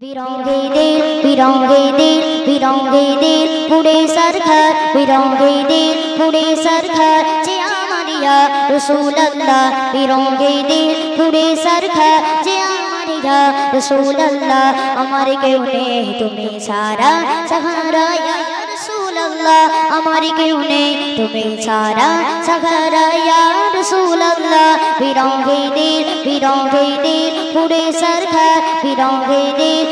बिरंगे दिल पुड़े सरखर बिरंगे दिल पुड़े सरखर जे आमारिया रसूल अल्लाह बिरंगे दिल पुड़े सरखर जे आमारिया रसूल अल्लाह हमारे क्यों ने तुम्हें सारा सहारा या रसूल अल्लाह हमारे क्यों ने तुम्हें सारा सहारा या रसूल अल्लाह बिरंगे दिल पुड़े सरखर बिरंगे दिल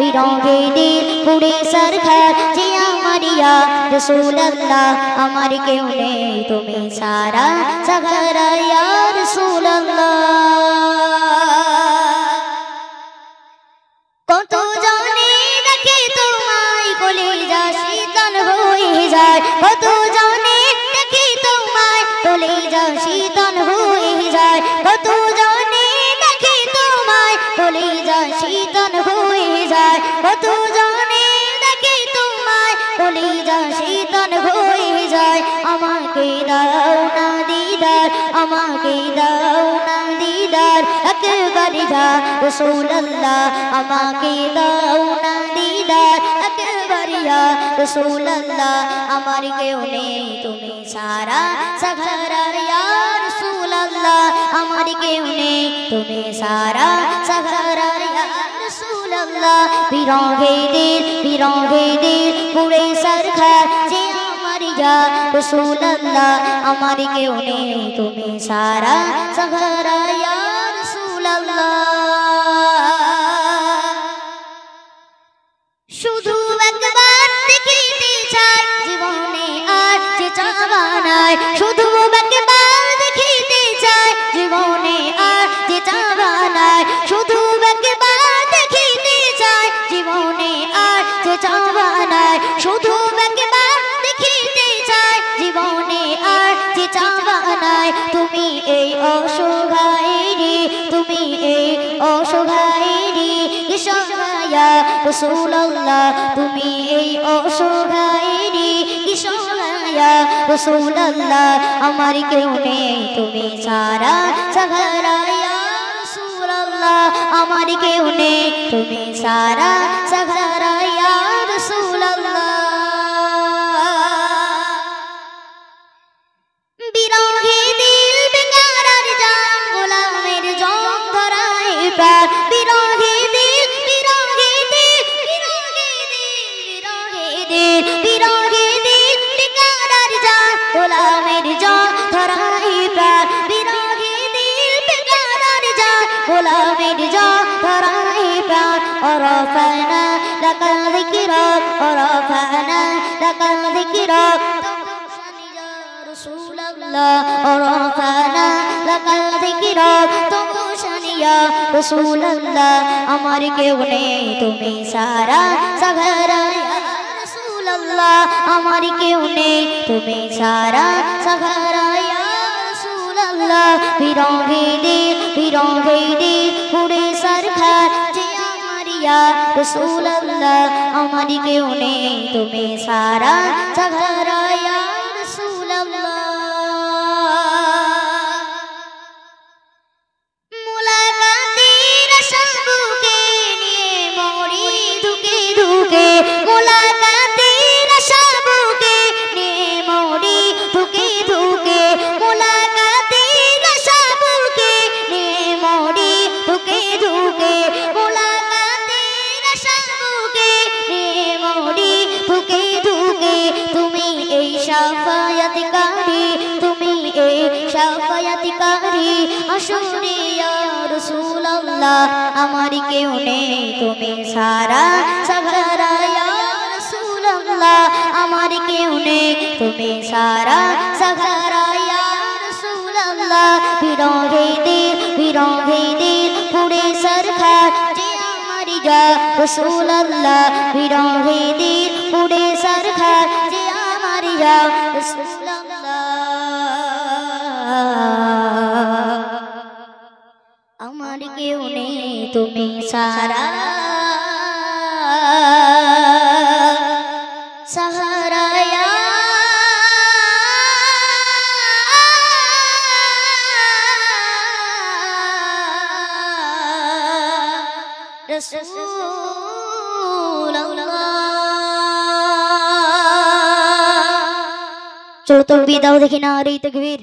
बिरंगे दिल पुड़े सरखर जे आमारिया रसूल अल्लाह हमारे क्यों ने तुम्हें सारा सहारा या रसूल अल्लाह কত জানি দেখি তোমায় কলিজা শীতল হয়ে যায় কত জানি দেখি তোমায় কলিজা শীতল হয়ে যায় কত জানি দেখি তোমায় কলিজা শীতল হয়ে যায় কত জানি দেখি তোমায় কলিজা শীতল হয়ে যায় আমাকে দাও না দিদার আমাকে দাও না দিদার একবার যা রসূল আল্লাহ আমাকে দাও না দিদার একবার ইয়া রসূল আল্লাহ আমার কেউ নেই তুমি সারা সহারা ইয়া রসূল আল্লাহ আমার কেউ নেই তুমি সারা সহারা ইয়া রসূল আল্লাহ বিরঙ্গে দিল পুড়ে सरखर जे आमारिया रसूल अल्लाह हमारे क्यों ने तुम्हें सारा सहारा या रसूल अल्लाह শুধু একবার দেখিতে চাই জীবনে আর যে চাওয়া নাই শুধু একবার দেখিতে চাই জীবনে আর যে চাওয়া নাই শুধু একবার দেখিতে চাই জীবনে আর যে চাওয়া নাই শুধু একবার দেখিতে চাই জীবনে আর যে চাওয়া নাই তুমি এই অসহায়েরি তুমি এই অসহায়েরি ইশায়া রসূল আল্লাহ তুমি এই অসহায়েরি ইশায়া রসূল আল্লাহ আমার কেউ নেই তুমি সারা সহারা ইয়া রসূল আল্লাহ আমার কেউ নেই তুমি সারা সহারা ইয়া রসূল আল্লাহ বিরঙ্গে দিল বেকারার জান গোলামের জং ধরায় প্রাণ বিরঙ্গে দিল বেকারার জান গোলামের জং ধরায় প্রাণ বিরঙ্গে দিল বেকারার জান গোলামের জং ধরায় প্রাণ ওরফানা লাকা যিকরাক ওরফানা লাকা যিকরাক रसूल अल्लाह रफ़ाना लका ज़िक्रक तुमको शानिया रसूल अल्लाह हमारे क्यों ने तुम्हें सारा सहारा या रसूल अल्लाह हमारे क्यों ने तुम्हें सारा सहारा या रसूल अल्लाह बिरंगे दिल पुड़े सरखर जे आमारिया रसूल अल्लाह हमारे क्यों ने तुम्हें सारा सहारा या रसूल अल्लाह मुलाकातेर शाबुके निये मोरी धुके धुके मुलाकातेर शाबुके निये मोरी धुके धुके मुलाकातेर शाबुके निये मोरी धुके धुके मुलाकातेर शाबुके निये मोरी धुके धुके তুমি এই শাফায়াতকারী তুমি এই শাফায়াতকারী আসরে ইয়া রাসূল আল্লাহ আমার কেউ নেই তুমি সারা সহারা ইয়া রাসূল আল্লাহ আমার কেউ নেই তুমি সারা সহারা ইয়া রাসূল আল্লাহ বিরঙ্গে দিল পুড়ে सरखर যে आमारिया रसूल अल्लाह बिरंगे दिल पुड़े सरखर जे आमारिया रसूल अल्लाह আমার কেউ নেই তুমি সারা सहारा या চলো তকবীর দাও দেখি না রে তকবীর।